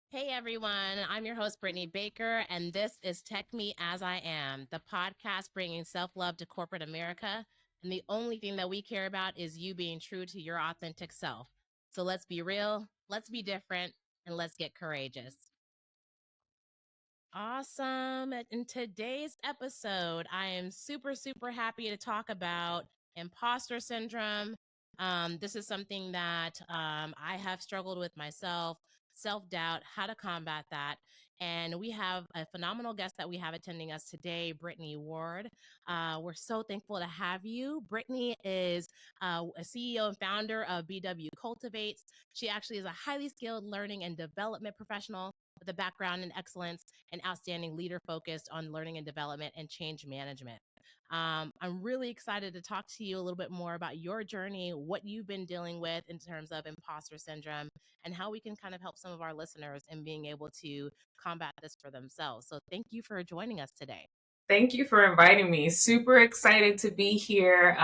Hey everyone, I'm your host, Brittany Baker, and this is Tech Me As I Am, the podcast bringing self love to corporate America. And the only thing that we care about is you being true to your authentic self. So let's be real, let's be different, and let's get courageous. Awesome. In today's episode, I am super happy to talk about imposter syndrome. This is something that I have struggled with myself, self doubt, how to combat that. And we have a phenomenal guest that we have attending us today, Brittany Ward. We're so thankful to have you. Brittany is a CEO and founder of BW Cultivates. She actually is a highly skilled learning and development professional with a background in excellence and outstanding leader focused on learning and development and change management. I'm really excited to talk to you a little bit more about your journey, what you've been dealing with in terms of imposter syndrome, and how we can kind of help some of our listeners in being able to combat this for themselves. So, thank you for joining us today. Thank you for inviting me. Super excited to be here.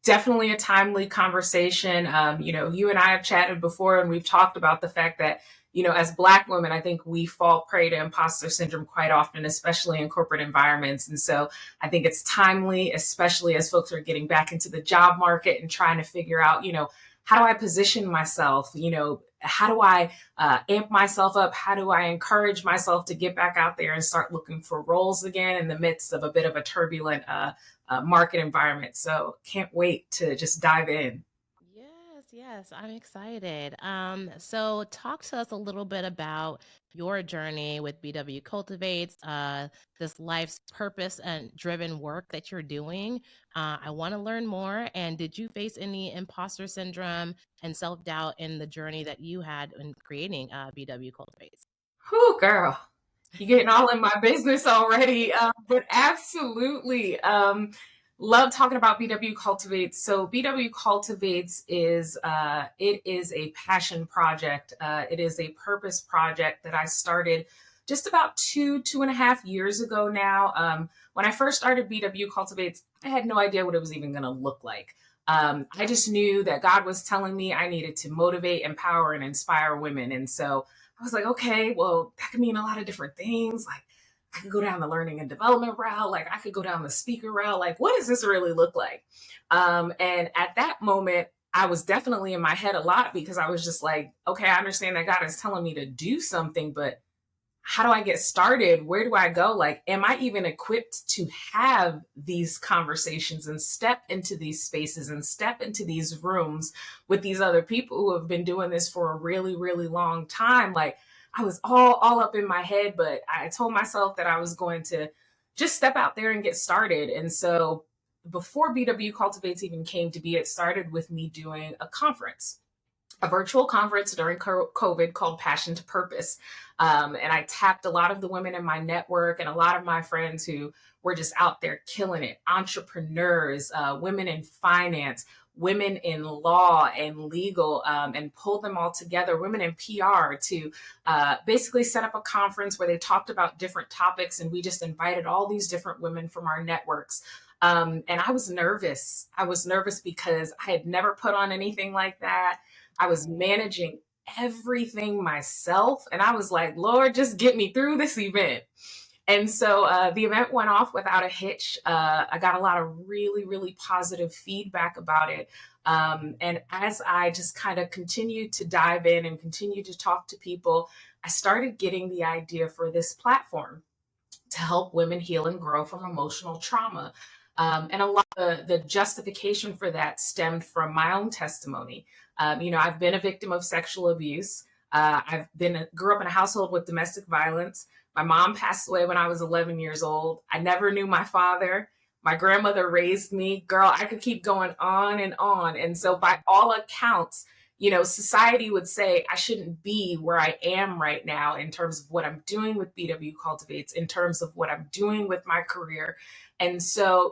Definitely a timely conversation. You and I have chatted before, and we've talked about the fact that, as Black women, I think we fall prey to imposter syndrome quite often, especially in corporate environments. And so I think it's timely, especially as folks are getting back into the job market and trying to figure out, how do I position myself? How do I amp myself up? How do I encourage myself to get back out there and start looking for roles again in the midst of a bit of a turbulent market environment? So can't wait to just dive in. Yes, I'm excited. So talk to us a little bit about your journey with BW Cultivates, this life's purpose and driven work that you're doing. I want to learn more. And did you face any imposter syndrome and self doubt in the journey that you had in creating BW Cultivates? Whew, girl, you're getting all in my business already. But absolutely. Love talking about BW Cultivates. So BW Cultivates is a passion project. It is a purpose project that I started just about 2.5 years ago now. When I first started BW Cultivates, I had no idea what it was even going to look like. I just knew that God was telling me I needed to motivate, empower, and inspire women. And so I was like, okay, well, that could mean a lot of different things. Like, I could go down the learning and development route. Like, I could go down the speaker route. Like, what does this really look like? And at that moment, I was definitely in my head a lot because I was just like, okay, I understand that God is telling me to do something, but how do I get started? Where do I go? Like, am I even equipped to have these conversations and step into these spaces and step into these rooms with these other people who have been doing this for a really, really long time? Like, I was all up in my head, but I told myself that I was going to just step out there and get started. And so before BW Cultivates even came to be, it started with me doing a virtual conference during COVID called Passion to Purpose. And I tapped a lot of the women in my network and a lot of my friends who were just out there killing it, entrepreneurs, women in finance, women in law and legal, and pulled them all together, women in PR, to basically set up a conference where they talked about different topics. And we just invited all these different women from our networks. And I was nervous. I was nervous because I had never put on anything like that. I was managing everything myself. And I was like, Lord, just get me through this event. And so the event went off without a hitch. I got a lot of really, really positive feedback about it. And as I just kind of continued to dive in and continue to talk to people, I started getting the idea for this platform to help women heal and grow from emotional trauma. And a lot of the justification for that stemmed from my own testimony. I've been a victim of sexual abuse. Grew up in a household with domestic violence. My mom passed away when I was 11 years old. I never knew my father. My grandmother raised me. Girl, I could keep going on and on. And so, by all accounts, society would say I shouldn't be where I am right now in terms of what I'm doing with BW Cultivates, in terms of what I'm doing with my career. And so,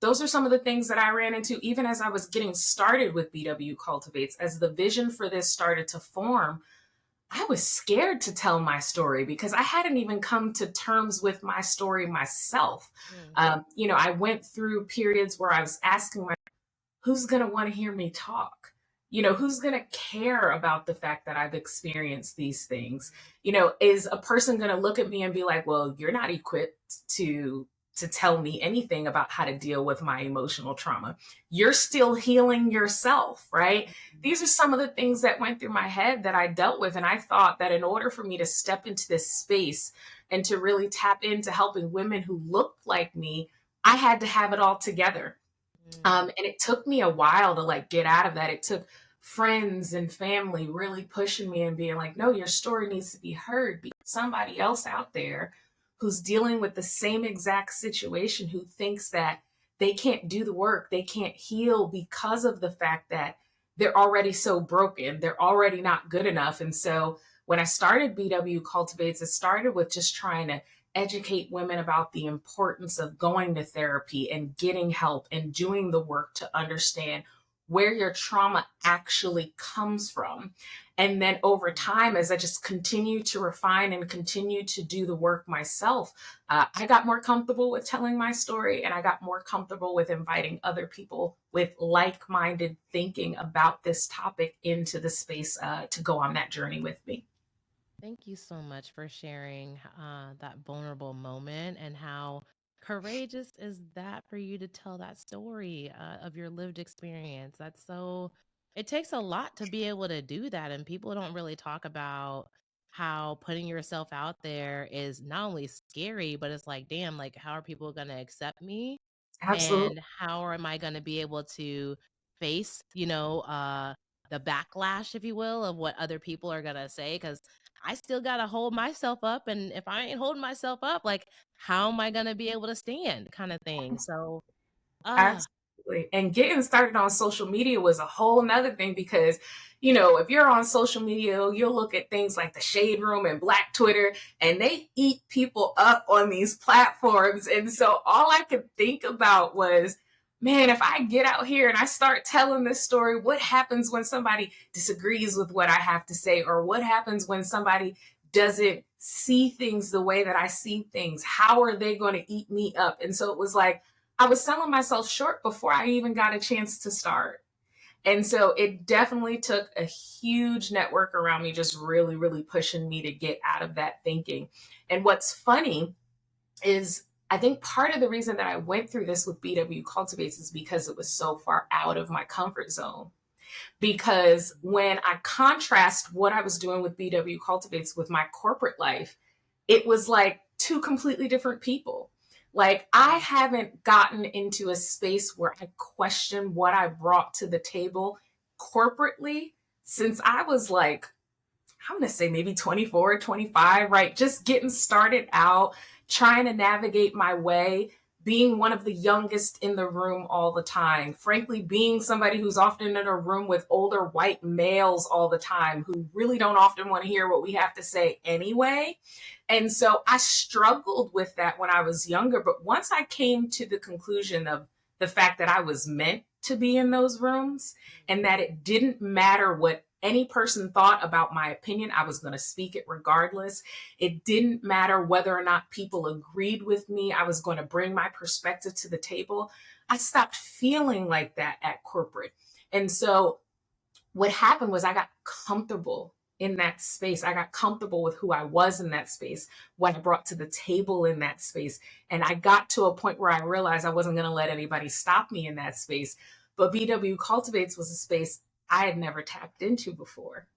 those are some of the things that I ran into even as I was getting started with BW Cultivates. As the vision for this started to form, I was scared to tell my story because I hadn't even come to terms with my story myself. I went through periods where I was asking myself, who's going to want to hear me talk? who's going to care about the fact that I've experienced these things? Is a person going to look at me and be like, well, you're not equipped to tell me anything about how to deal with my emotional trauma. You're still healing yourself, right? These are some of the things that went through my head that I dealt with. And I thought that in order for me to step into this space and to really tap into helping women who looked like me, I had to have it all together. And it took me a while to like get out of that. It took friends and family really pushing me and being like, no, your story needs to be heard because somebody else out there who's dealing with the same exact situation, who thinks that they can't do the work, they can't heal because of the fact that they're already so broken, they're already not good enough. And so when I started BW Cultivates, it started with just trying to educate women about the importance of going to therapy and getting help and doing the work to understand where your trauma actually comes from. And then over time, as I just continue to refine and continue to do the work myself, I got more comfortable with telling my story, and I got more comfortable with inviting other people with like-minded thinking about this topic into the space to go on that journey with me. Thank you so much for sharing that vulnerable moment and how courageous is that for you to tell that story of your lived experience. That's so, it takes a lot to be able to do that. And people don't really talk about how putting yourself out there is not only scary, but it's like, damn, like, how are people going to accept me? Absolutely. And how am I going to be able to face, the backlash, if you will, of what other people are going to say? Because I still got to hold myself up. And if I ain't holding myself up, like, how am I going to be able to stand kind of thing? So, uh, Absolutely. And getting started on social media was a whole nother thing because, if you're on social media, you'll look at things like the Shade Room and Black Twitter, and they eat people up on these platforms. And so all I could think about was, man, if I get out here and I start telling this story, what happens when somebody disagrees with what I have to say? Or what happens when somebody doesn't see things the way that I see things? How are they going to eat me up? And so it was like, I was selling myself short before I even got a chance to start. And so it definitely took a huge network around me, just really, really pushing me to get out of that thinking. And what's funny is I think part of the reason that I went through this with BW Cultivates is because it was so far out of my comfort zone. Because when I contrast what I was doing with BW Cultivates with my corporate life, it was like two completely different people. Like, I haven't gotten into a space where I question what I brought to the table corporately since I was like, I'm going to say maybe 24, 25, right? Just getting started out, trying to navigate my way, being one of the youngest in the room all the time. Frankly, being somebody who's often in a room with older white males all the time who really don't often want to hear what we have to say anyway. And so I struggled with that when I was younger. But once I came to the conclusion of the fact that I was meant to be in those rooms and that it didn't matter what any person thought about my opinion, I was going to speak it regardless. It didn't matter whether or not people agreed with me. I was going to bring my perspective to the table. I stopped feeling like that at corporate. And so what happened was I got comfortable in that space. I got comfortable with who I was in that space, what I brought to the table in that space. And I got to a point where I realized I wasn't going to let anybody stop me in that space. But BW Cultivates was a space I had never tapped into before.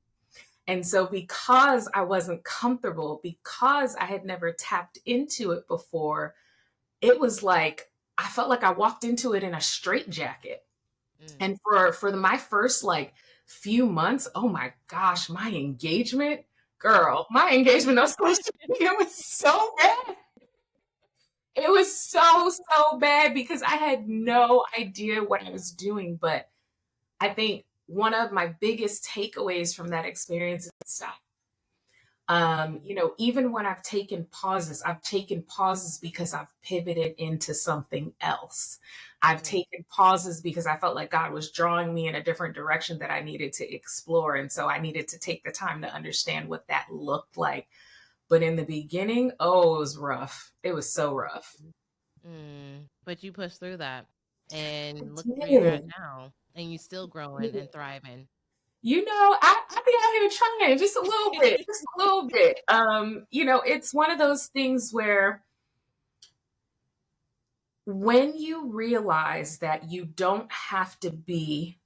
And so, because I wasn't comfortable, because I had never tapped into it before, it was like I felt like I walked into it in a straitjacket. mm. And for my first like few months, oh my gosh, my engagement on social media was so bad. It was so bad because I had no idea what I was doing. But I think one of my biggest takeaways from that experience is stop. Even when I've taken pauses because I've pivoted into something else. I've Mm. taken pauses because I felt like God was drawing me in a different direction that I needed to explore. And so I needed to take the time to understand what that looked like. But in the beginning, oh, it was rough. It was so rough. But you pushed through that I and look where you're at did. now, and you still growing and thriving. I be out here trying just a little bit, just a little bit. It's one of those things where when you realize that you don't have to be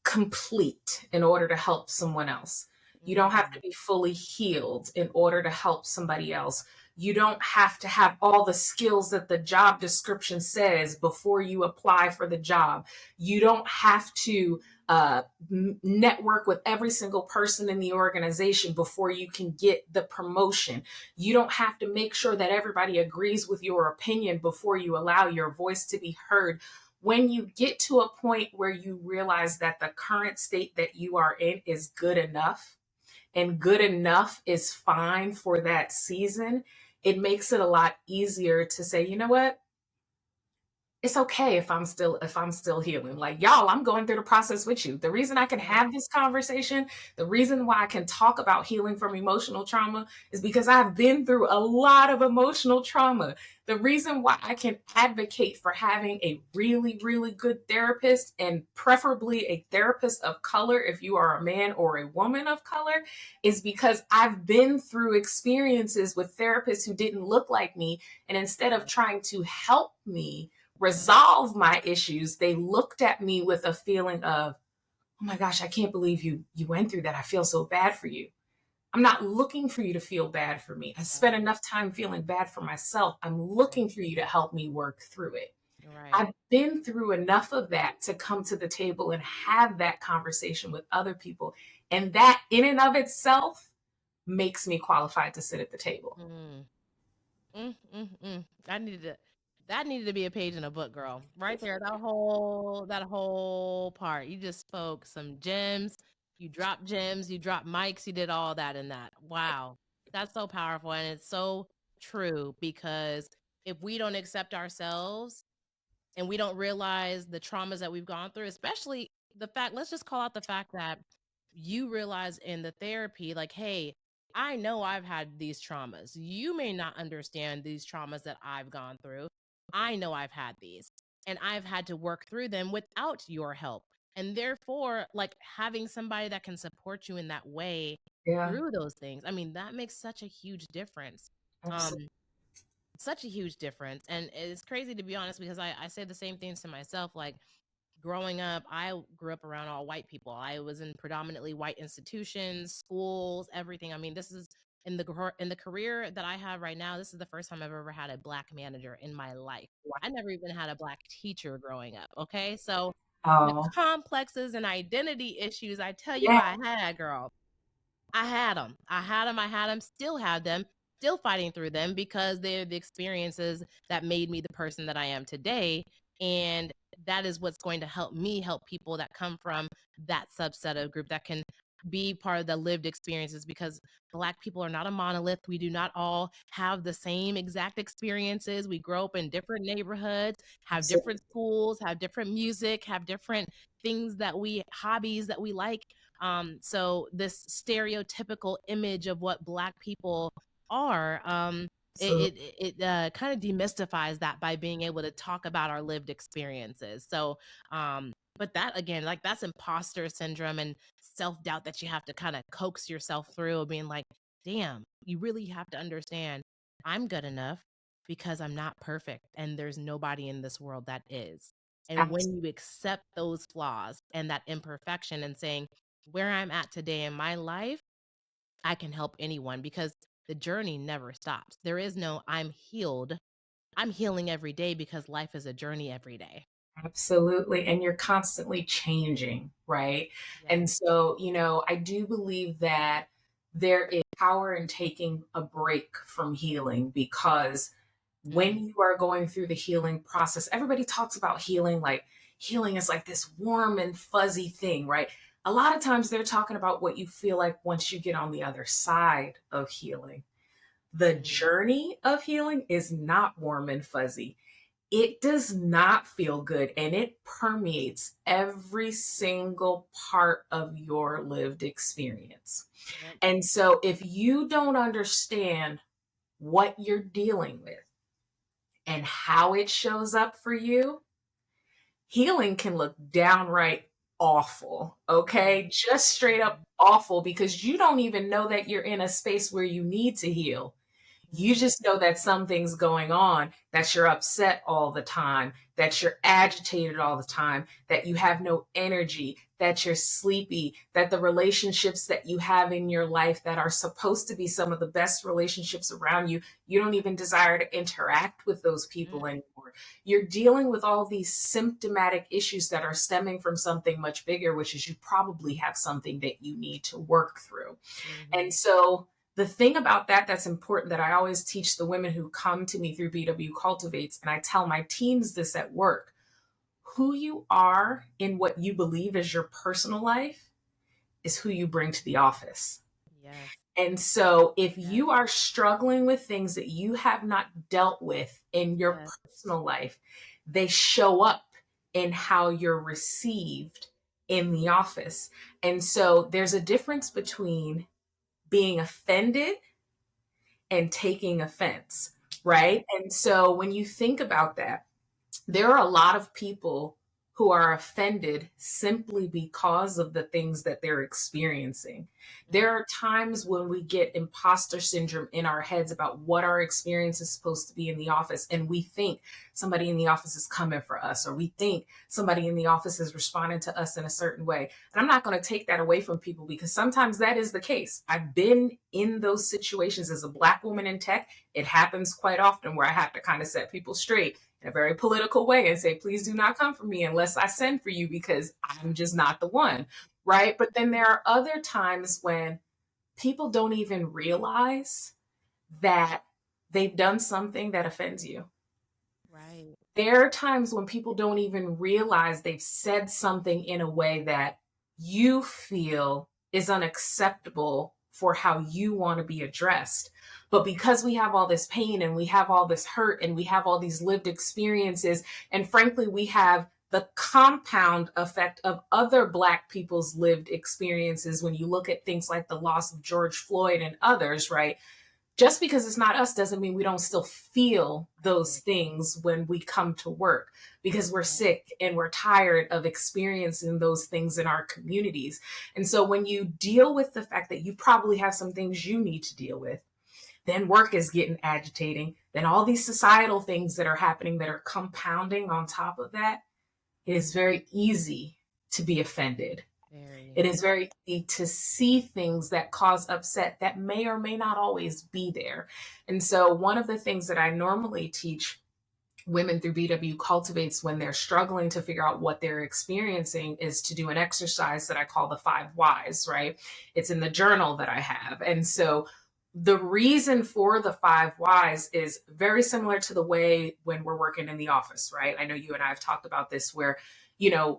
complete in order to help someone else. You don't have to Mm, be fully healed in order to help somebody else. You don't have to have all the skills that the job description says before you apply for the job. You don't have to network with every single person in the organization before you can get the promotion. You don't have to make sure that everybody agrees with your opinion before you allow your voice to be heard. When you get to a point where you realize that the current state that you are in is good enough and good enough is fine for that season, it makes it a lot easier to say, you know what? It's okay if I'm still healing. Like, y'all, I'm going through the process with you. The reason I can right. have this conversation, the reason why I can talk about healing from emotional trauma is because I've been through a lot of emotional trauma. The reason why I can advocate for having a really, really good therapist, and preferably a therapist of color if you are a man or a woman of color, is because I've been through experiences with therapists who didn't look like me, and instead of Right. trying to help me resolve my issues, they looked at me with a feeling of, "Oh my gosh, I can't believe you went through that. I feel so bad for you." I'm not looking for you to feel bad for me. I spent Right. enough time feeling bad for myself. I'm Right. looking for you to help me work through it. Right. I've been through enough of that to come to the table and have that conversation with other people. And that in and of itself makes me qualified to sit at the table. Mm. Mm. That needed to be a page in a book, girl. Right there. That whole part. You just spoke some gems. You dropped gems, you dropped mics, you did all that in that. Wow. That's so powerful. And it's so true because if we don't accept ourselves and we don't realize the traumas that we've gone through, especially the fact, let's just call out the fact that you realize in the therapy, like, hey, I know I've had these traumas. You may not understand these traumas that I've gone through. I know I've had these and I've had to work through them without your help. And therefore, like having somebody that can support you in that way Yeah, through those things, I mean, that makes such a huge difference. Um, absolutely. such a huge difference. And it's crazy to be honest because I say the same things to myself. Like growing up, I grew up around all white people. I was in predominantly white institutions, schools, everything. I mean, this is in the career that I have right now. This is the first time I've ever had a black manager in my life. I never even had a black teacher growing up. Okay, so the Oh, complexes and identity issues I tell you yeah, I had, girl, I had them. I had them, still have them, still fighting through them because they're the experiences that made me the person that I am today. And that is what's going to help me help people that come from that subset of group that can be part of the lived experiences because black people are not a monolith. We do not all have the same exact experiences. We grow up in different neighborhoods, have absolutely. different schools, have different music, have different things that we hobbies that we like. So this stereotypical image of what black people are, it kind of demystifies that by being able to talk about our lived experiences. So, but that again, like that's imposter syndrome and self doubt that you have to kind of coax yourself through, being like, damn, you really have to understand, I'm good enough because I'm not perfect, and there's nobody in this world that is. And when you accept those flaws and that imperfection and saying, where I'm at today in my life, I can help anyone because the journey never stops. There is no I'm healed. I'm healing every day because life is a journey every day. Absolutely. And you're constantly changing, right? And Yes. so, I do believe that there is power in taking a break from healing because when Mm, you are going through the healing process, everybody talks about healing like healing is like this warm and fuzzy thing, right? A lot of times they're talking about what you feel like once you get on the other side of healing. The mm, journey of healing is not warm and fuzzy. It does not feel good and it permeates every single part of your lived experience. yep. And so, if you don't understand what you're dealing with and how it shows up for you, healing can look downright awful, okay? Just straight up awful, because you don't even know that you're in a space where you need to heal. You just know that something's going on, that you're upset all the time, that you're agitated all the time, that you have no energy, that you're sleepy, that the relationships that you have in your life that are supposed to be some of the best relationships around you, you don't even desire to interact with those people anymore. You're dealing with all these symptomatic issues that are stemming from something much bigger, which is you probably have something that you need to work through. And so the thing about that that's important, that I always teach the women who come to me through BW Cultivates, and I tell my teams this at work: who you are in what you believe is your personal life is who you bring to the office. Yes. And so if Yes. you are struggling with things that you have not dealt with in your Yes. personal life, they show up in how you're received in the office. And so there's a difference between being offended and taking offense, right? And so when you think about that, there are a lot of people who are offended simply because of the things that they're experiencing. There are times when we get imposter syndrome in our heads about what our experience is supposed to be in the office, and we think somebody in the office is coming for us, or we think somebody in the office is responding to us in a certain way. And I'm not going to take that away from people, because sometimes that is the case. I've been in those situations as a Black woman in tech. It happens quite often where I have to kind of set people straight in a very political way and say, please do not come for me unless I send for you, because I'm just not the one, right? But then there are other times when people don't even realize that they've done something that offends you. Right. There are times when people don't even realize they've said something in a way that you feel is unacceptable for how you want to be addressed. But because we have all this pain and we have all this hurt and we have all these lived experiences, and frankly, we have the compound effect of other Black people's lived experiences, when you look at things like the loss of George Floyd and others, right? Just because it's not us doesn't mean we don't still feel those things when we come to work, because we're sick and we're tired of experiencing those things in our communities. And so when you deal with the fact that you probably have some things you need to deal with, then work is getting agitating, then all these societal things that are happening that are compounding on top of that, it is very easy to be offended. It is very easy to see things that cause upset that may or may not always be there. And so one of the things that I normally teach women through BW Cultivates when they're struggling to figure out what they're experiencing is to do an exercise that I call the 5 whys, right? It's in the journal that I have. And so the reason for the 5 whys is very similar to the way when we're working in the office, right? I know you and I have talked about this, where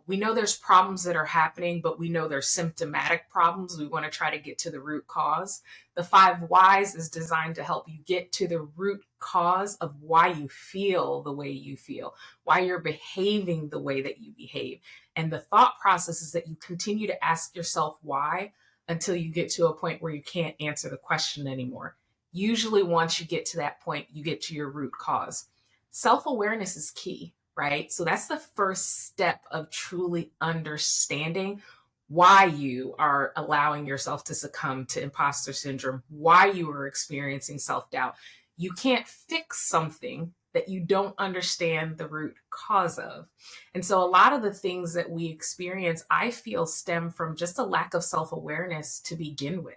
we know there's problems that are happening, but we know there's symptomatic problems. We want to try to get to the root cause. The 5 whys is designed to help you get to the root cause of why you feel the way you feel, why you're behaving the way that you behave. And the thought process is that you continue to ask yourself why until you get to a point where you can't answer the question anymore. Usually, once you get to that point, you get to your root cause. Self-awareness is key, right? So that's the first step of truly understanding why you are allowing yourself to succumb to imposter syndrome, why you are experiencing self-doubt. You can't fix something that you don't understand the root cause of. And so a lot of the things that we experience, I feel, stem from just a lack of self-awareness to begin with.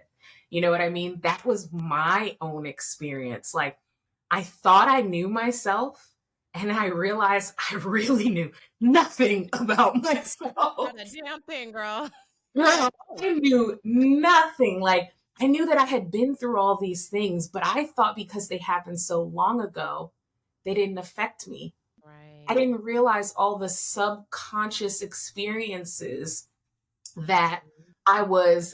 You know what I mean? That was my own experience. Like, I thought I knew myself, and I realized I really knew nothing about myself. Not a damn thing, girl. Girl, I knew nothing. Like, I knew that I had been through all these things, but I thought because they happened so long ago, they didn't affect me. Right. I didn't realize all the subconscious experiences that I was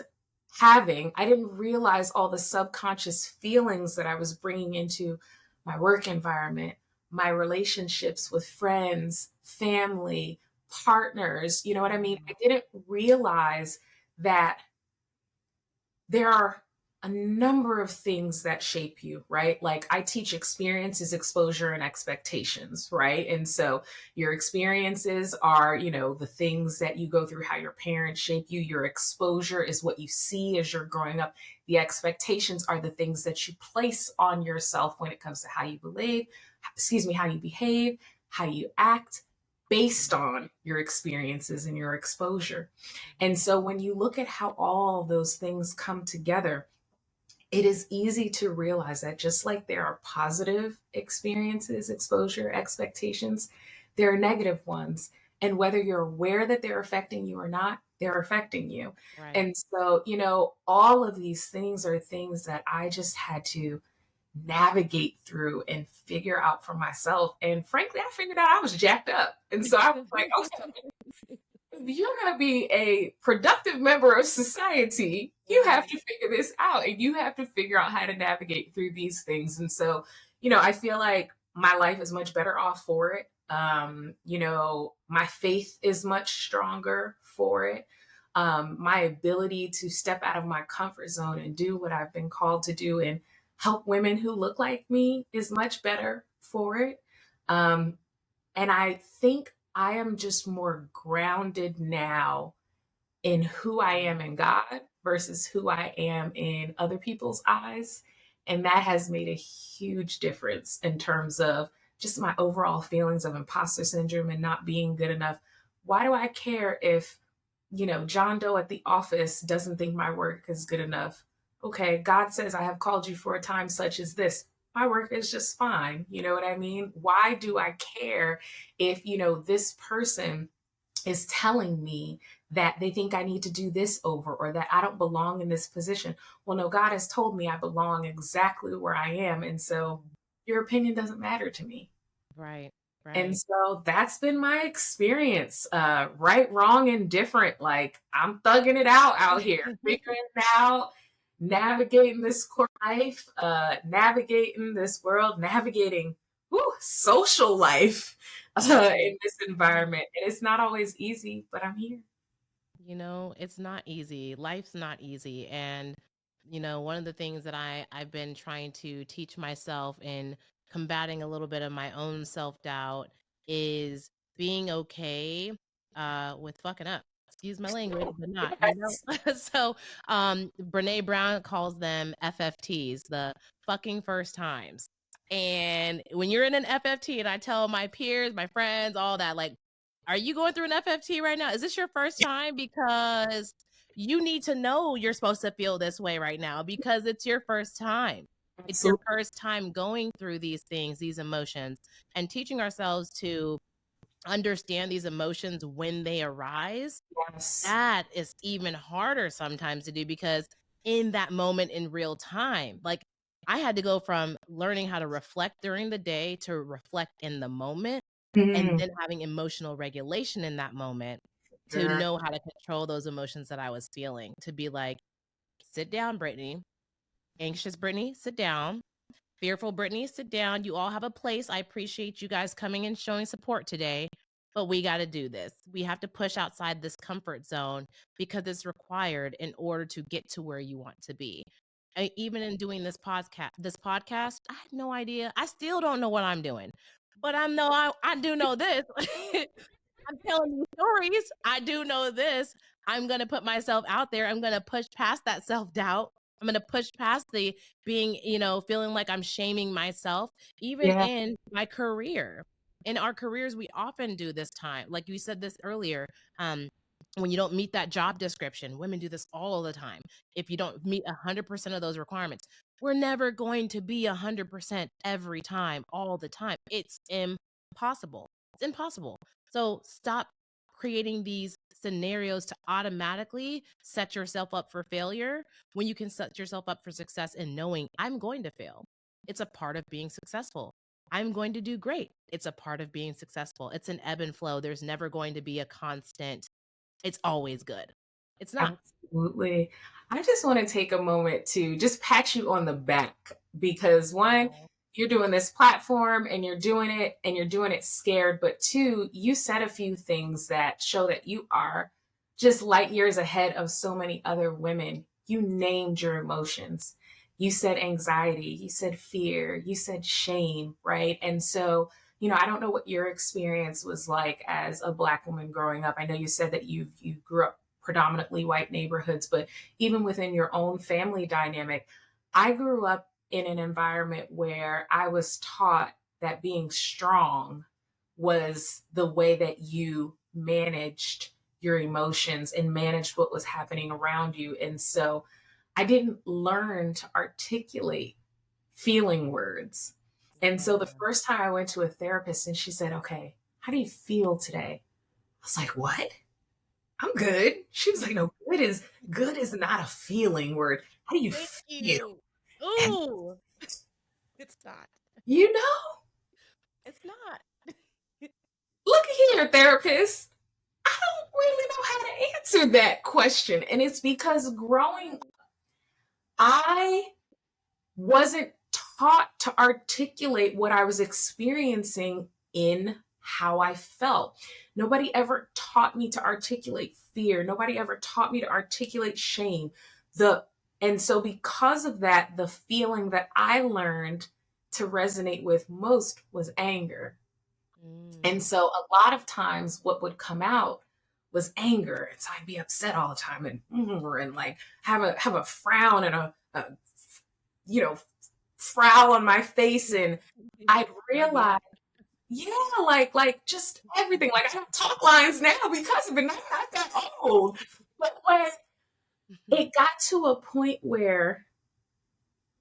having. I didn't realize all the subconscious feelings that I was bringing into my work environment, my relationships with friends, family, partners. You know what I mean? I didn't realize that there are a number of things that shape you, right? Like I teach experiences, exposure, and expectations, right? And so your experiences are, the things that you go through, how your parents shape you. Your exposure is what you see as you're growing up. The expectations are the things that you place on yourself when it comes to how you how you behave, how you act based on your experiences and your exposure. And so when you look at how all those things come together, it is easy to realize that just like there are positive experiences, exposure, expectations, there are negative ones. And whether you're aware that they're affecting you or not, they're affecting you. Right. And so, all of these things are things that I just had to navigate through and figure out for myself. And frankly, I figured out I was jacked up. And so I was like, okay, if you're going to be a productive member of society, you have to figure this out and you have to figure out how to navigate through these things. And so, I feel like my life is much better off for it. My faith is much stronger for it. My ability to step out of my comfort zone and do what I've been called to do and help women who look like me is much better for it. And I think I am just more grounded now in who I am in God versus who I am in other people's eyes. And that has made a huge difference in terms of just my overall feelings of imposter syndrome and not being good enough. Why do I care if, John Doe at the office doesn't think my work is good enough? Okay, God says I have called you for a time such as this. My work is just fine. You know what I mean? Why do I care if, this person is telling me that they think I need to do this over or that I don't belong in this position? Well, no, God has told me I belong exactly where I am. And so your opinion doesn't matter to me. Right. And Right. so that's been my experience, right, wrong, and different. Like I'm thugging it out here, figuring it out, navigating this core life, navigating this world, navigating social life in this environment. And it's not always easy, but I'm here. It's not easy. Life's not easy. And, one of the things that I've been trying to teach myself in combating a little bit of my own self-doubt is being okay with fucking up. Excuse my language, but not. Yes. So Brene Brown calls them FFTs, the fucking first times. And when you're in an FFT, and I tell my peers, my friends, all that, like, are you going through an FFT right now? Is this your first time? Because you need to know you're supposed to feel this way right now because it's your first time. It's your Absolutely. first time going through these things, these emotions, and teaching ourselves to understand these emotions when they arise. Yes. That is even harder sometimes to do because in that moment in real time, like I had to go from learning how to reflect during the day to reflect in the moment and Mhm. then having emotional regulation in that moment to Girl. know how to control those emotions that I was feeling, to be like, sit down, Brittany. Anxious Brittany, sit down. Fearful Brittany, sit down. You all have a place. I appreciate you guys coming and showing support today, but we got to do this. We have to push outside this comfort zone because it's required in order to get to where you want to be. Even in doing this podcast, I had no idea. I still don't know what I'm doing, but I do know this. I'm telling you stories. I do know this. I'm going to put myself out there. I'm going to push past that self doubt. I'm going to push past the being, feeling like I'm shaming myself, even Yeah. in my career. In our careers, we often do this time. Like you said this earlier. When you don't meet that job description, women do this all the time. If you don't meet 100% of those requirements, we're never going to be 100% every time, all the time. It's impossible. It's impossible. So stop creating these scenarios to automatically set yourself up for failure when you can set yourself up for success in knowing I'm going to fail. It's a part of being successful. I'm going to do great. It's a part of being successful. It's an ebb and flow. There's never going to be a constant, it's always good. It's not. Absolutely. I just want to take a moment to just pat you on the back because one, Oh, you're doing this platform and you're doing it scared. But two, you said a few things that show that you are just light years ahead of so many other women. you named your emotions. You said anxiety, you said fear, you said shame, right? And so, I don't know what your experience was like as a Black woman growing up. I know you said that you grew up predominantly white neighborhoods, but even within your own family dynamic, I grew up in an environment where I was taught that being strong was the way that you managed your emotions and managed what was happening around you. And so I didn't learn to articulate feeling words. And so the Yeah. first time I went to a therapist and she said, "Okay, how do you feel today?" I was like, "What? I'm good." She was like, "No, good is not a feeling word. How do you Thank feel?" you. And Ooh, it's not. you know, It's not. look here, therapist. I don't really know how to answer that question. And it's because growing, I wasn't taught to articulate what I was experiencing in how I felt. Nobody ever taught me to articulate fear. Nobody ever taught me to articulate shame. The and so because of that, the feeling that I learned to resonate with most was anger. And Mm. so a lot of times what would come out was anger. And so I'd be upset all the time and like have a frown and a you know frown on my face, and I'd Love you. realize, yeah, like just everything. Like I have talk lines now because of it. Not that old. But when it got to a point where,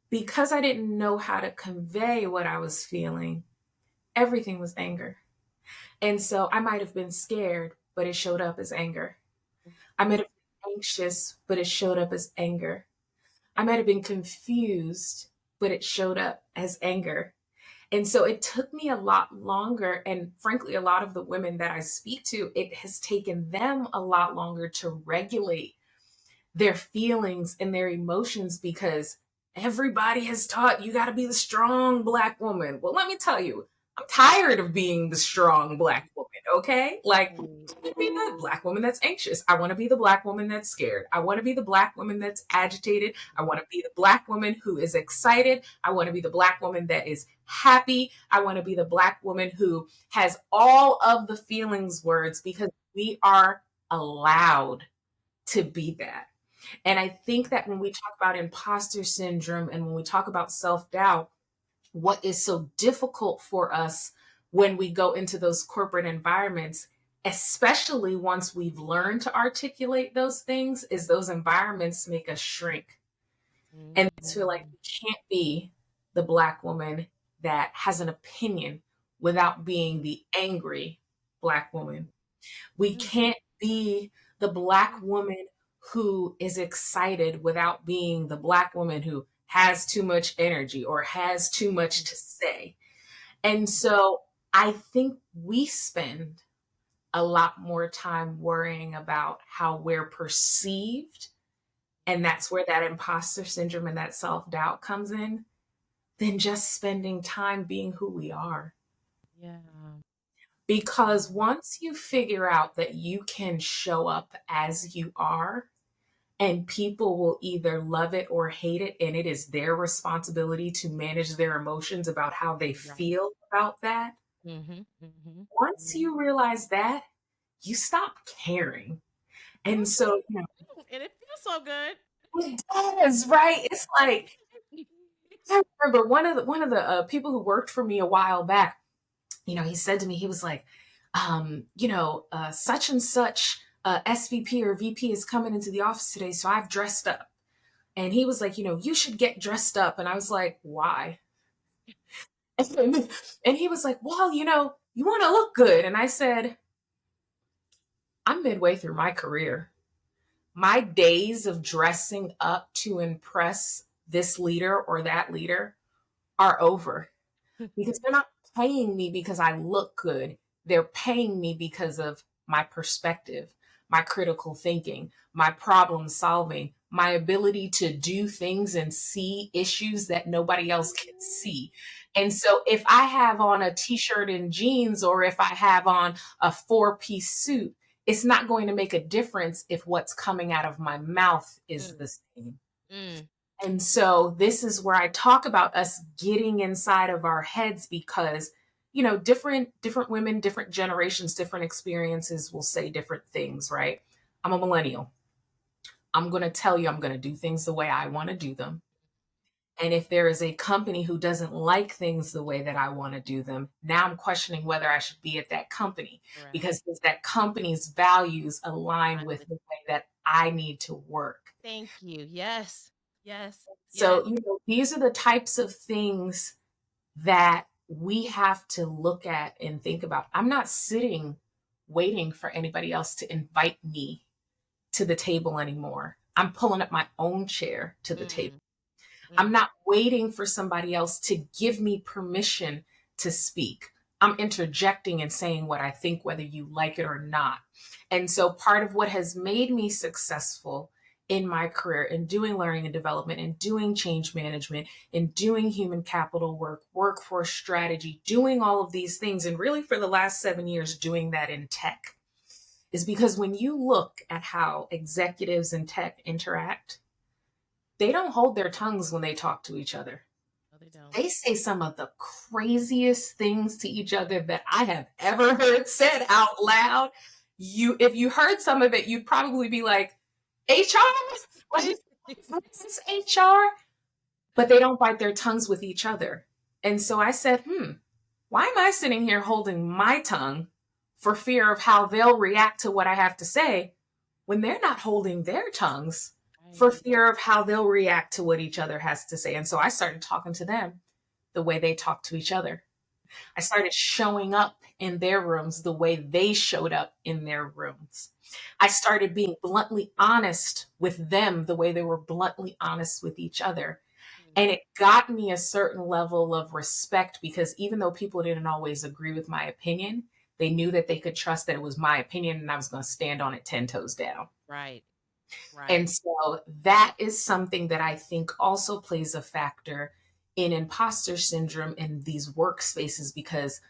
because I didn't know how to convey what I was feeling, everything was anger. And so I might have been scared, but it showed up as anger. I might have been anxious, but it showed up as anger. I might have been confused, but it showed up as anger. And so it took me a lot longer. And frankly, a lot of the women that I speak to, it has taken them a lot longer to regulate their feelings and their emotions because everybody has taught you got to be the strong Black woman. Well, let me tell you, I'm tired of being the strong Black woman, okay? Like, I Right. want to be the Black woman that's anxious. I want to be the Black woman that's scared. I want to be the Black woman that's agitated. I want to be the Black woman who is excited. I want to be the Black woman that is happy. I want to be the Black woman who has all of the feelings words because we are allowed to be that. And I think that when we talk about imposter syndrome and when we talk about self doubt, what is so difficult for us when we go into those corporate environments, especially once we've learned to articulate those things, is those environments make us shrink and feel like Mhm. we can't be the Black woman that has an opinion without being the angry Black woman. We Mm. can't be the Black woman who is excited without being the Black woman who has too much energy or has too much to say. And so I think we spend a lot more time worrying about how we're perceived. And that's where that imposter syndrome and that self doubt comes in, than just spending time being who we are. Yeah. Because once you figure out that you can show up as you are, and people will either love it or hate it, and it is their responsibility to manage their emotions about how they Right. feel about that. Mhm. Mhm. Once Mhm. you realize that, you stop caring. And Mhm. so, And it feels so good. it does, right? It's like, I remember one of the people who worked for me a while back, he said to me, he was like, such and such SVP or VP is coming into the office today, so I've dressed up. And he was like, you should get dressed up. And I was like, why? And he was like, well, you want to look good. And I said, I'm midway through my career. My days of dressing up to impress this leader or that leader are over, because they're not paying me because I look good. They're paying me because of my perspective, my critical thinking, my problem solving, my ability to do things and see issues that nobody else can see. And so if I have on a t shirt and jeans, or if I have on a 4-piece suit, it's not going to make a difference if what's coming out of my mouth is Mm, the same. mm, And so this is where I talk about us getting inside of our heads because different women, different generations, different experiences will say different things, right? I'm a millennial. I'm going to tell you I'm going to do things the way I want to do them. And if there is a company who doesn't like things the way that I want to do them, now I'm questioning whether I should be at that company correct. because does that company's values align I'm with with the way that I need to work? Thank you. Yes. Yes. Yes. So, these are the types of things that we have to look at and think about. I'm not sitting waiting for anybody else to invite me to the table anymore. I'm pulling up my own chair to the table. Mm, I'm mm, not waiting for somebody else to give me permission to speak. I'm interjecting and saying what I think, whether you like it or not. And so, part of what has made me successful in my career in doing learning and development and doing change management and doing human capital work, workforce strategy, doing all of these things, and really for the last 7 years, doing that in tech is because when you look at how executives in tech interact, they don't hold their tongues when they talk to each other. no, they don't. They say some of the craziest things to each other that I have ever heard said out loud. If you heard some of it, you'd probably be like, HR? Like, what is this HR? But they don't bite their tongues with each other. And so I said, why am I sitting here holding my tongue for fear of how they'll react to what I have to say when they're not holding their tongues for Right. fear of how they'll react to what each other has to say? And so I started talking to them the way they talk to each other. I started showing up in their rooms the way they showed up in their rooms. I started being bluntly honest with them the way they were bluntly honest with each other. Mm, And it got me a certain level of respect because even though people didn't always agree with my opinion, they knew that they could trust that it was my opinion and I was going to stand on it 10 toes down. right. Right. And so that is something that I think also plays a factor in imposter syndrome in these workspaces because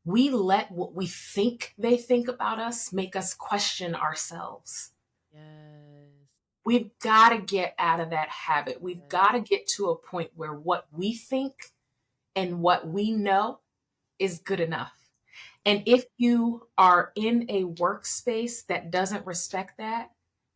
we let what we think they think about us make us question ourselves. Yes. We've got to get out of that habit. We've Yes. got to get to a point where what we think and what we know is good enough. And Mm, if you are in a workspace that doesn't respect that,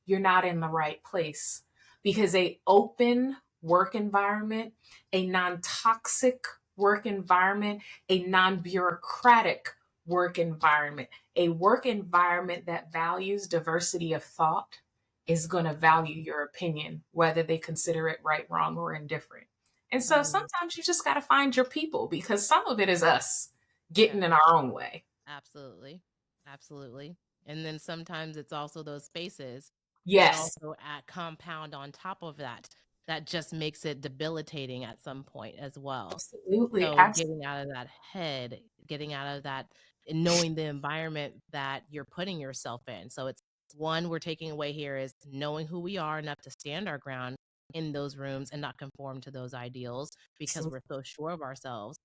you're not in the right place because a open work environment, a non-toxic work environment, a non-bureaucratic work environment, a work environment that values diversity of thought is going to value your opinion, whether they consider it right, wrong, or indifferent. And so mm, sometimes you just got to find your people because some of it is us yeah. getting in our own way. Absolutely. Absolutely. And then sometimes it's also those spaces that Yes, also add compound on top of that, that just makes it debilitating at some point as well. absolutely. So getting out of that head, getting out of that, and knowing the environment that you're putting yourself in. So it's one we're taking away here is knowing who we are enough to stand our ground in those rooms and not conform to those ideals because we're so sure of ourselves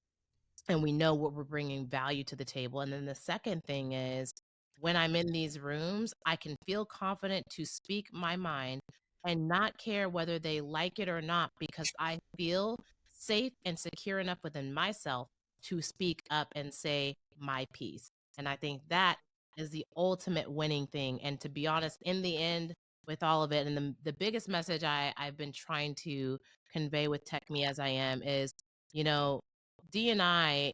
and we know what we're bringing value to the table. And then the second thing is when I'm in these rooms, I can feel confident to speak my mind and not care whether they like it or not because I feel safe and secure enough within myself to speak up and say my piece. And I think that is the ultimate winning thing. And to be honest, in the end, with all of it, and the biggest message I've been trying to convey with Tech Me As I Am is, you know, D&I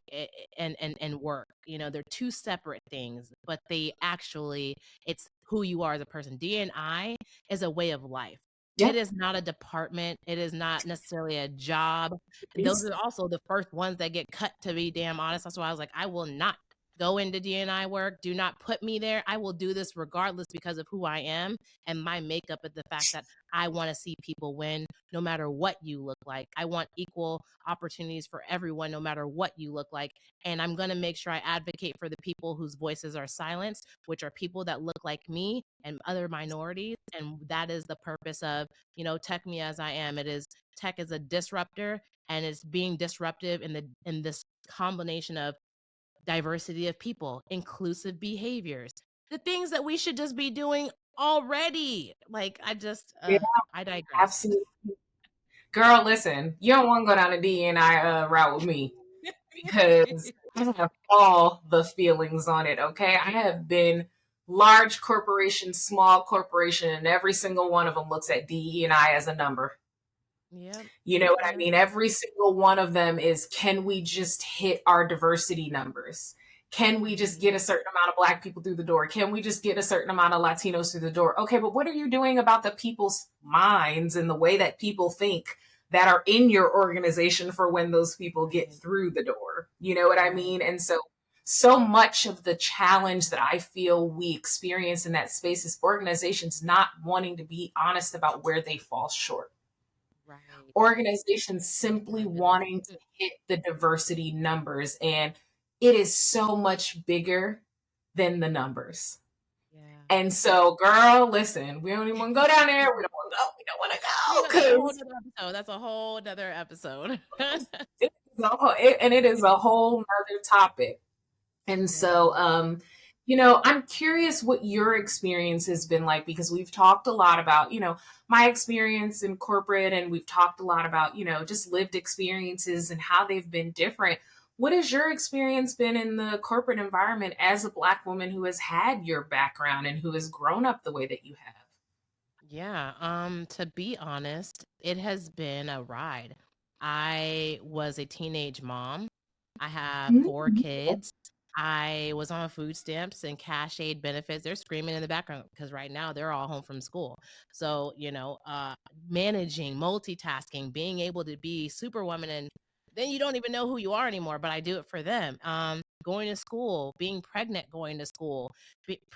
and work, they're two separate things, but they actually it's who you are as a person. D&I is a way of life. It Yeah. is not a department. It is not necessarily a job. Those Peace. are also the first ones that get cut, to be damn honest. That's why I was like, I will not go into D&I work. Do not put me there. I will do this regardless because of who I am and my makeup and the fact that I want to see people win no matter what you look like. I want equal opportunities for everyone, no matter what you look like. And I'm going to make sure I advocate for the people whose voices are silenced, which are people that look like me and other minorities. And that is the purpose of, Tech Me As I Am. It is tech is a disruptor and it's being disruptive in this combination of diversity of people, inclusive behaviors, the things that we should just be doing already. Like Yeah, I digress. absolutely. Girl, listen, you don't want to go down the D&I route with me because I have all the feelings on it, okay? I have been large corporation, small corporation, and every single one of them looks at DE&I as a number. Yep. You know what I Yep. mean? Every single one of them is, can we just hit our diversity numbers? Can we just get a certain amount of Black people through the door? Can we just get a certain amount of Latinos through the door? Okay, but what are you doing about the people's minds and the way that people think that are in your organization for when those people get Right. through the door? You know what I Right. mean? And so, so much of the challenge that I feel we experience in that space is organizations not wanting to be honest about where they fall short, Right. organizations simply Right. wanting to hit the diversity numbers. And it is so much bigger than the numbers. Yeah. And so, girl, listen, we don't even want to go down there. We don't want to go. We don't want to Yeah, go that's a whole because nother episode. That's a whole nother episode. and it is a whole nother topic. And Yeah. so, I'm curious what your experience has been like because we've talked a lot about, my experience in corporate and we've talked a lot about, just lived experiences and how they've been different. What has your experience been in the corporate environment as a Black woman who has had your background and who has grown up the way that you have? Yeah, to be honest, it has been a ride. I was a teenage mom. I have four Mhm. kids. I was on food stamps and cash aid benefits. They're screaming in the background because right now they're all home from school. So, managing, multitasking, being able to be superwoman, and then you don't even know who you are anymore, but I do it for them. Going to school, being pregnant, going to school,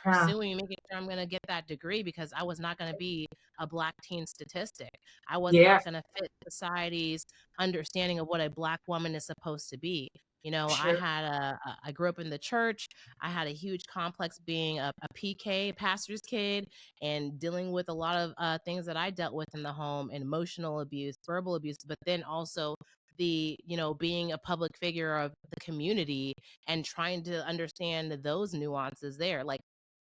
Yeah. pursuing, making sure I'm going to get that degree because I was not going to be a Black teen statistic. I was Yeah, not going to fit society's understanding of what a Black woman is supposed to be. sure. I grew up in the church. I had a huge complex being a PK, pastor's kid, and dealing with a lot of things that I dealt with in the home, and emotional abuse, verbal abuse, but then also being a public figure of the community and trying to understand those nuances there. Like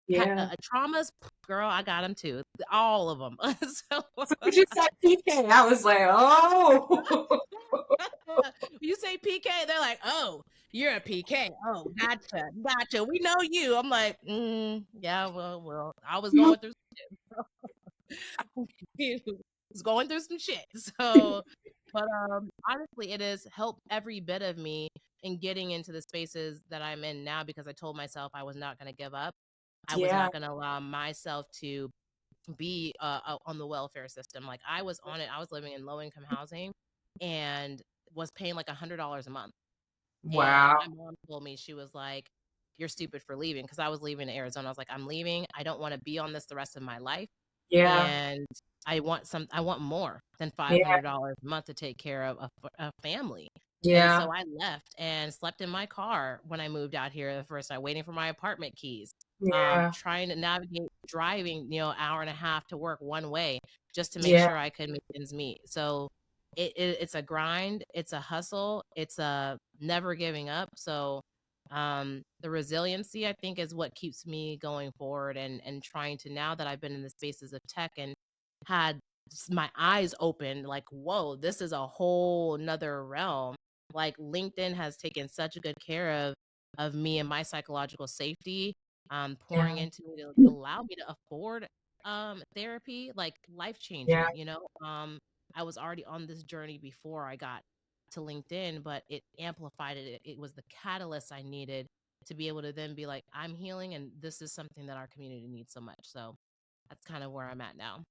Yeah. traumas, girl, I got them too. All of them. So So when you said PK, I was like, oh. you say PK, they're like, "Oh, you're a PK. Oh, gotcha, gotcha. We know you." I'm like, yeah, well, I was going through was going through some shit. So, but honestly, it has helped every bit of me in getting into the spaces that I'm in now because I told myself I was not going to give up. I was Yeah, not going to allow myself to be on the welfare system. Like I was on it. I was living in low income housing and was paying like $100 a month. And wow. my mom told me, she was like, "You're stupid for leaving." Because I was leaving to Arizona. I was like, "I'm leaving. I don't want to be on this the rest of my life. Yeah, And I want more than yeah, $500 a month to take care of a family." And yeah, so I left and slept in my car when I moved out here the first time, waiting for my apartment keys. yeah, Trying to navigate driving, hour and a half to work one way just to make yeah, sure I could make ends meet. So it's a grind, it's a hustle, it's a never giving up. So the resiliency I think is what keeps me going forward and trying to, now that I've been in the spaces of tech and had my eyes open, like, whoa, this is a whole nother realm. Like LinkedIn has taken such a good care of me and my psychological safety, pouring yeah, into me to allow me to afford therapy, like life yeah. changing. I was already on this journey before I got to LinkedIn, but it amplified it. It was the catalyst I needed to be able to then be like, I'm healing, and this is something that our community needs so much. So that's kind of where I'm at now.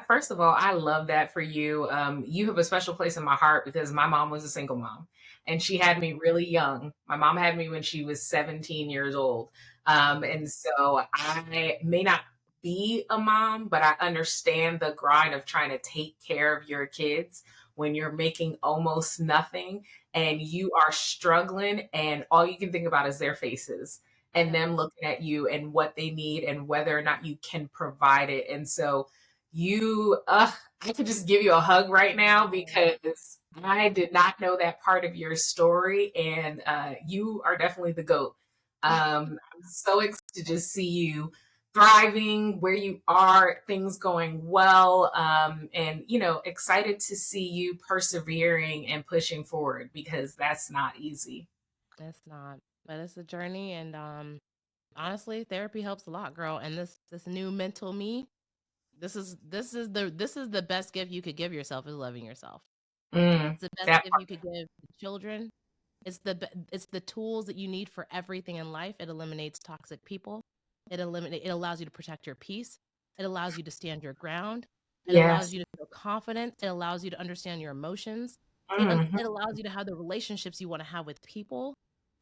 First of all, I love that for you. You have a special place in my heart because my mom was a single mom and she had me really young. My mom had me when she was 17 years old. And so I may not be a mom, but I understand the grind of trying to take care of your kids when you're making almost nothing and you are struggling, and all you can think about is their faces and Yep. them looking at you and what they need and whether or not you can provide it. And so, I could just give you a hug right now because I did not know that part of your story, and you are definitely the goat. I'm so excited to just see you thriving where you are, things going well, and excited to see you persevering and pushing forward because that's not easy. It's not, but it's a journey, and honestly, therapy helps a lot, girl. And this new mental me, this is the best gift you could give yourself is loving yourself. Mm, It's the best that gift you could give children. It's the tools that you need for everything in life. It eliminates toxic people. It allows you to protect your peace. It allows you to stand your ground. It allows Yes. you to feel confident. It allows you to understand your emotions. Mhm. It allows you to have the relationships you want to have with people.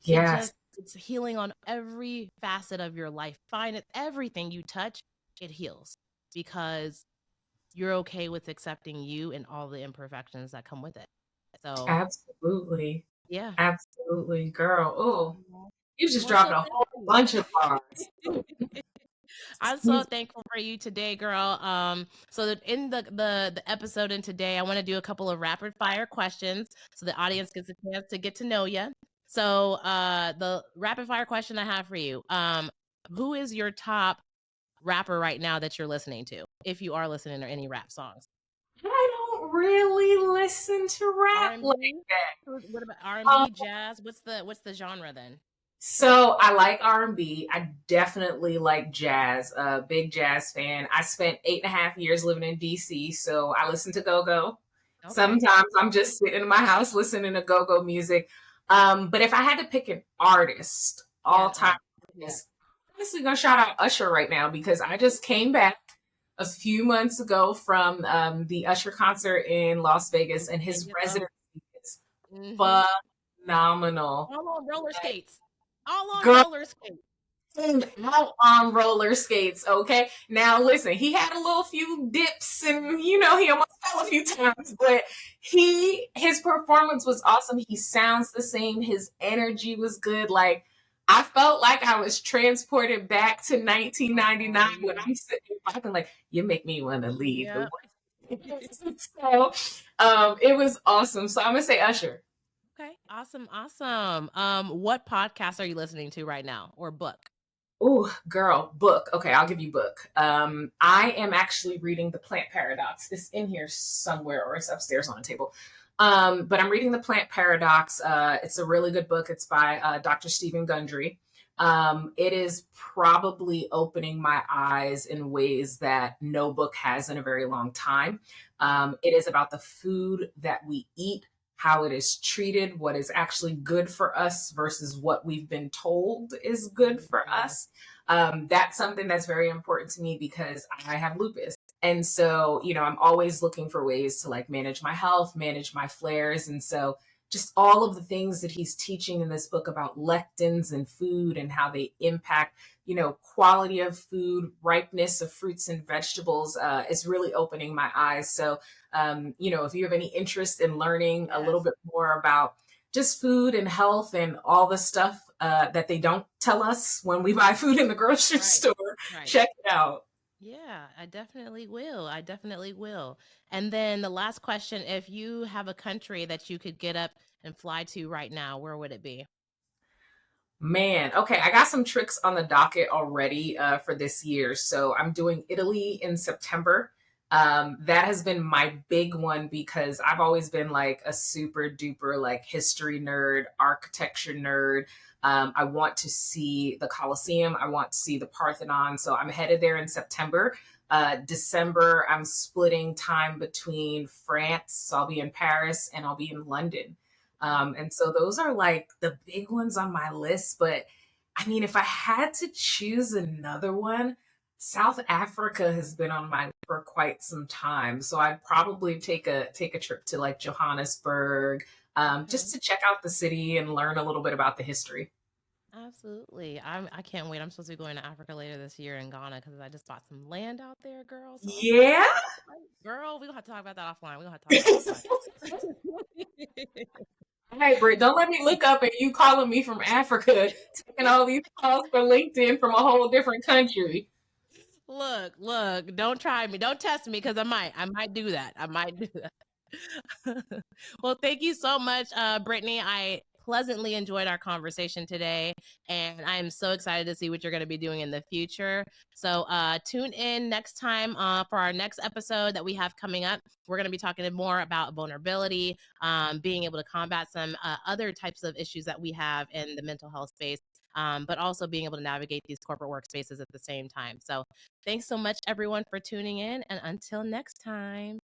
Yes. It's healing on every facet of your life. Find it everything you touch, it heals because you're okay with accepting you and all the imperfections that come with it. So, Absolutely. yeah. Absolutely, girl. Oh, Mhm. you just Well, dropped so a thank whole you. bunch of bars. I'm so thankful for you today, girl. So that in the episode in today, I want to do a couple of rapid fire questions so the audience gets a chance to get to know you. So, the rapid fire question I have for you, who is your top rapper right now that you're listening to, if you are listening to any rap songs? I don't really listen to rap like R&B? that. What about Um, R&B, jazz? What's the genre then? so I like R&B. I definitely like jazz. Big jazz fan. I spent 8.5 years living in DC, so I listen to go-go. Okay. Sometimes I'm just sitting in my house listening to go-go music. But if I had to pick an artist, all Yeah. time artist, I'm honestly gonna shout out Usher right now because I just came back a few months ago from the Usher concert in Las Vegas, and his Vegas. Oh. residency is Mm-hmm. phenomenal. All on roller skates. All on Girl, roller skates. out on roller skates. Okay. Now listen, he had a little few dips and he almost fell a few times, but his performance was awesome. He sounds the same. His energy was good. Like I felt like I was transported back to 1999 Oh, when yeah. I'm sitting back and like, you make me want to leave the Yep. way. So it was awesome. So I'm gonna say Usher. Okay. Awesome. Awesome. What podcast are you listening to right now or book? Oh, girl, book. Okay, I'll give you book. I am actually reading The Plant Paradox. It's in here somewhere or it's upstairs on a table. But I'm reading The Plant Paradox. It's a really good book. It's by Dr. Stephen Gundry. It is probably opening my eyes in ways that no book has in a very long time. It is about the food that we eat, how it is treated, what is actually good for us versus what we've been told is good for Mhm. us. That's something that's very important to me because I have lupus. And so, I'm always looking for ways to like manage my health, manage my flares. And so, just all of the things that he's teaching in this book about lectins and food and how they impact, quality of food, ripeness of fruits and vegetables is really opening my eyes. So, if you have any interest in learning a little Yes. bit more about just food and health and all the stuff that they don't tell us when we buy food in the grocery Right. store, Right. check it out. Yeah, I definitely will. I definitely will. And then the last question, if you have a country that you could get up and fly to right now, where would it be? Man, okay, I got some tricks on the docket already for this year. So I'm doing Italy in September. That has been my big one because I've always been like a super duper like history nerd, architecture nerd. I want to see the Colosseum. I want to see the Parthenon. So I'm headed there in September. December, I'm splitting time between France. So I'll be in Paris and I'll be in London. And so those are like the big ones on my list. But I mean, if I had to choose another one, South Africa has been on my list for quite some time. So I'd probably take a trip to like Johannesburg, Okay. just to check out the city and learn a little bit about the history. Absolutely. I can't wait. I'm supposed to be going to Africa later this year in Ghana because I just bought some land out there, girl. So I'm so Yeah. girl, we're gonna have to talk about that offline. We're gonna have to talk about that offline. Hey, Britt, don't let me look up and you calling me from Africa, taking all these calls for LinkedIn from a whole different country. Look, don't try me. Don't test me because I might do that. I might do that. Well, thank you so much, Brittany. I pleasantly enjoyed our conversation today, and I am so excited to see what you're going to be doing in the future. So tune in next time for our next episode that we have coming up. We're going to be talking more about vulnerability, being able to combat some other types of issues that we have in the mental health space, but also being able to navigate these corporate workspaces at the same time. So thanks so much, everyone, for tuning in. And until next time.